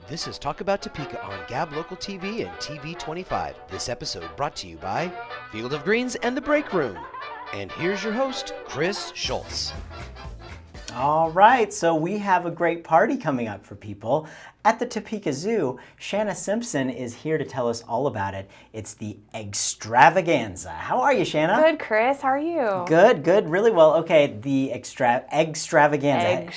This is Talk About Topeka on Gab Local TV and TV 25. This episode brought to you by Field of Greens and The Break Room. And here's your host, Chris Schultz. All right, so we have a great party coming up for people at the Topeka Zoo. Shanna Simpson is here to tell us all about it. It's the Eggstravaganza. How are you, Shanna? Good, Chris. How are you? Good, really well. Okay, the Eggstravaganza.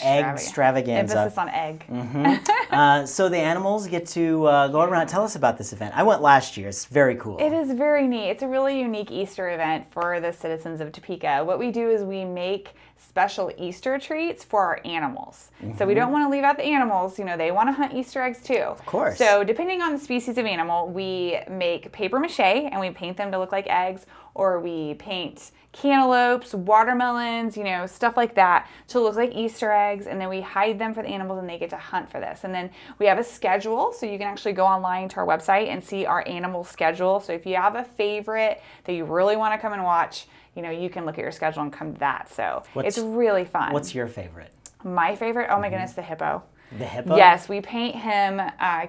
Eggstravaganza. Emphasis on egg. So the animals get to go around. Tell us about this event. I went last year. It's very cool. It is very neat. It's a really unique Easter event for the citizens of Topeka. What we do is we make special Easter treats for our animals. So we don't want to leave out the animals. You know, they want to hunt Easter eggs too. Of course. So depending on the species of animal, we make paper mache and we paint them to look like eggs, or we paint cantaloupes, watermelons, you know, stuff like that to look like Easter eggs, and then we hide them for the animals and they get to hunt for this. And then we have a schedule, so you can actually go online to our website and see our animal schedule. So if you have a favorite that you really want to come and watch, you know, you can look at your schedule and come to that. So it's really fun. What's your favorite? My favorite? Oh my goodness, the hippo. The hippo? Yes, we paint him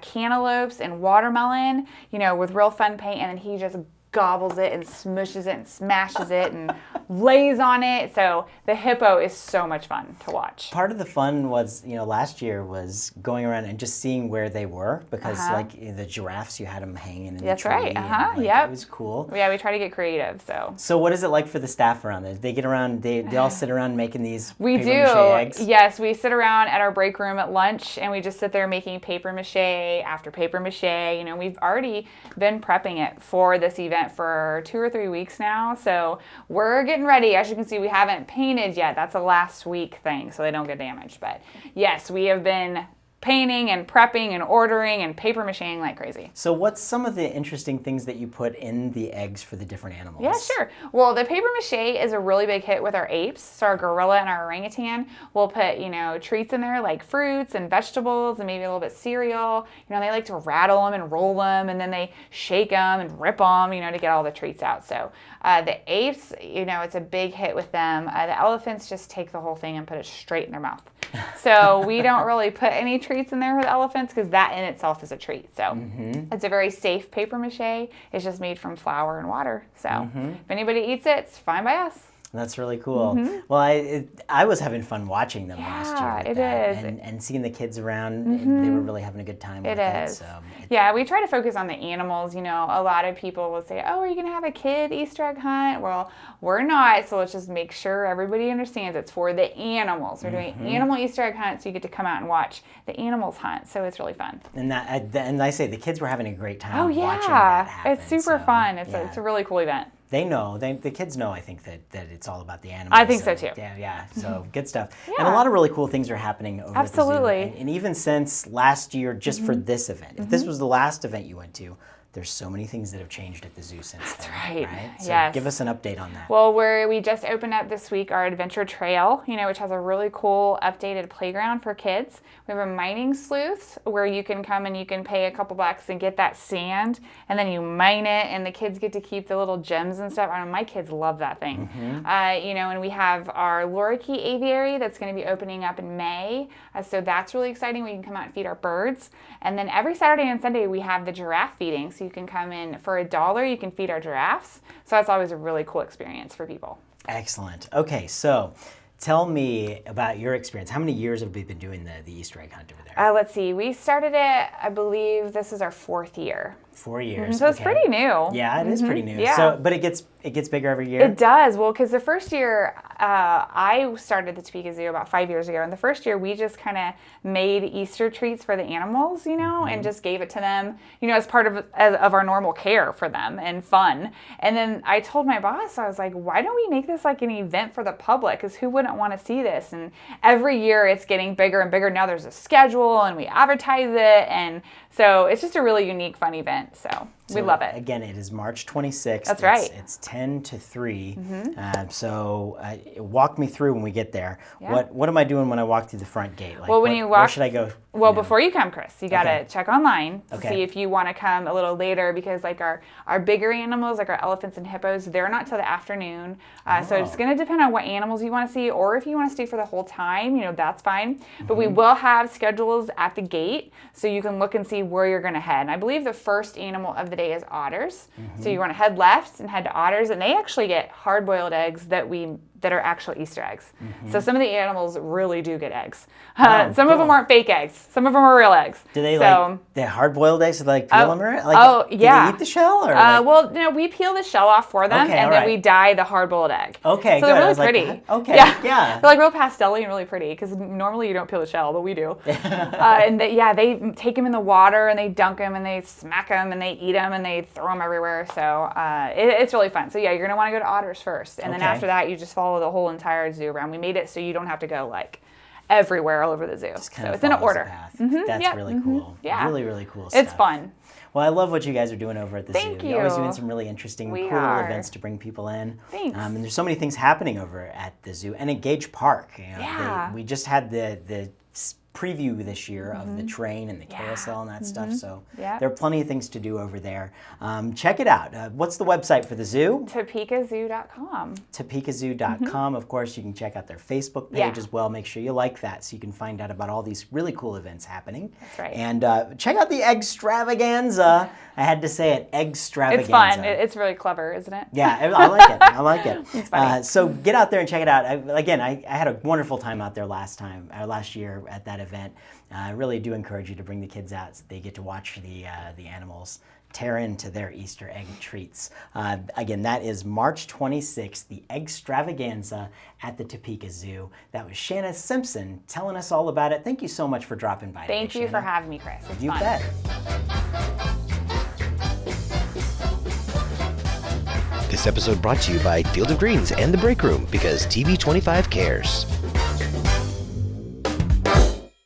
cantaloupes and watermelon, you know, with real fun paint, and then he just gobbles it and smushes it and smashes it and lays on it. So the hippo is so much fun to watch. Part of the fun was, you know, last year was going around and just seeing where they were, because like the giraffes, you had them hanging in the tree. That's right. And, like, Yep. It was cool. Yeah, we try to get creative. So what is it like for the staff around there? They get around, they all sit around making these paper mache eggs? Yes, we sit around at our break room at lunch and we just sit there making paper mache after paper mache. You know, we've already been prepping it for this event for 2 or 3 weeks now. So we're getting ready. As you can see, we haven't painted yet. That's a last week thing, so they don't get damaged. But yes, we have been painting and prepping and ordering and paper macheing like crazy. So what's some of the interesting things that you put in the eggs for the different animals? Yeah, sure. Well, the paper mache is a really big hit with our apes. So our gorilla and our orangutan, we'll put, you know, treats in there like fruits and vegetables and maybe a little bit cereal. You know, they like to rattle them and roll them, and then they shake them and rip them, you know, to get all the treats out. So the apes, you know, it's a big hit with them. The elephants just take the whole thing and put it straight in their mouth. So we don't really put any treats in there for the elephants, because that in itself is a treat. So it's a very safe paper mache. It's just made from flour and water. So if anybody eats it, it's fine by us. That's really cool. Well, I was having fun watching them last year. Yeah, it is. And seeing the kids around, they were really having a good time with it. It is. Yeah, we try to focus on the animals. You know, a lot of people will say, oh, are you going to have a kid Easter egg hunt? Well, we're not, so let's just make sure everybody understands it's for the animals. We're doing animal Easter egg hunt, so you get to come out and watch the animals hunt. So it's really fun. And I say the kids were having a great time watching that happen. It's super fun. It's a really cool event. They know, the kids know, I think, that it's all about the animals. I think so too. Yeah, so good stuff. Yeah. And a lot of really cool things are happening over Absolutely. at the zoo. And even since last year, just for this event. If this was the last event you went to, there's so many things that have changed at the zoo since then. That's right. So yes. Give us an update on that. Well, we just opened up this week our Adventure Trail, you know, which has a really cool updated playground for kids. We have a mining sleuth where you can come and you can pay a couple bucks and get that sand, and then you mine it, and the kids get to keep the little gems and stuff. I mean, my kids love that thing. You know, and we have our lorikeet aviary that's going to be opening up in May. So that's really exciting. We can come out and feed our birds. And then every Saturday and Sunday we have the giraffe feeding. So you can come in for $1, you can feed our giraffes. So that's always a really cool experience for people. Excellent. Okay, so tell me about your experience. How many years have we been doing the Easter egg hunt over there? Let's see. We started it, I believe this is our 4th year. 4 years. So it's pretty new. Yeah, it is pretty new. Yeah. So, but it gets bigger every year? It does. Well, because the first year, I started the Topeka Zoo about 5 years ago. And the first year, we just kind of made Easter treats for the animals, you know, and just gave it to them, you know, as part of our normal care for them and fun. And then I told my boss, I was like, why don't we make this like an event for the public? Because who wouldn't want to see this? And every year it's getting bigger and bigger. Now there's a schedule and we advertise it. And so it's just a really unique, fun event. We love it. Again, it is March 26th. That's right. It's 10 to 3. So walk me through when we get there. Yeah. What am I doing when I walk through the front gate? Like, Well, when you walk, where should I go? Well, before you come, Chris, you got to Okay. check online to Okay. see if you want to come a little later, because like our bigger animals, like our elephants and hippos, they're not till the afternoon. So it's going to depend on what animals you want to see, or if you want to stay for the whole time, you know, that's fine. But we will have schedules at the gate so you can look and see where you're going to head. And I believe the first animal of the day is otters. So you want to head left and head to otters, and they actually get hard-boiled eggs that are actual Easter eggs. So some of the animals really do get eggs. Some of them aren't fake eggs. Some of them are real eggs. Do they they're hard-boiled eggs? Do they like peel them? Do Yeah. they eat the shell? Or Well, no, we peel the shell off for them, Okay, and all then right. we dye the hard-boiled egg. Okay, so good. they're I really was like, pretty. okay, yeah. yeah. They're like real pastel-y and really pretty, because normally you don't peel the shell, but we do. And they take them in the water, and they dunk them, and they smack them, and they eat them, and they throw them everywhere. So it's really fun. So yeah, you're gonna want to go to otters first, and then Okay. after that, you just follow the whole entire zoo around. We made it so you don't have to go like everywhere all over the zoo. Just kind So of it's in an follows the order. path. Mhm, That's yep, really cool. Yeah. Really, really cool stuff. It's fun. Well, I love what you guys are doing over at the Thank zoo. You're always you. doing some really interesting, We cool are. events to bring people in. Thanks. And there's so many things happening over at the zoo and at Gage Park. You know, Yeah. we just had the preview this year of the train and the Yeah. carousel and that stuff. So Yep. there are plenty of things to do over there. Check it out. What's the website for the zoo? TopekaZoo.com. TopekaZoo.com. Of course, you can check out their Facebook page Yeah. as well. Make sure you like that so you can find out about all these really cool events happening. That's right. And check out the Eggstravaganza. I had to say it, Eggstravaganza. It's fun. It's really clever, isn't it? Yeah, I like it. I like it. It's funny. So get out there and check it out. I had a wonderful time out there last year at that event. I really do encourage you to bring the kids out so they get to watch the animals tear into their Easter egg treats. Again, that is March 26th, the Eggstravaganza at the Topeka Zoo. That was Shanna Simpson telling us all about it. Thank you so much for dropping by. Thank today, you for Shanna. having me, Chris. It's You fun. bet. This episode brought to you by Field of Greens and The Break Room, because TV 25 cares.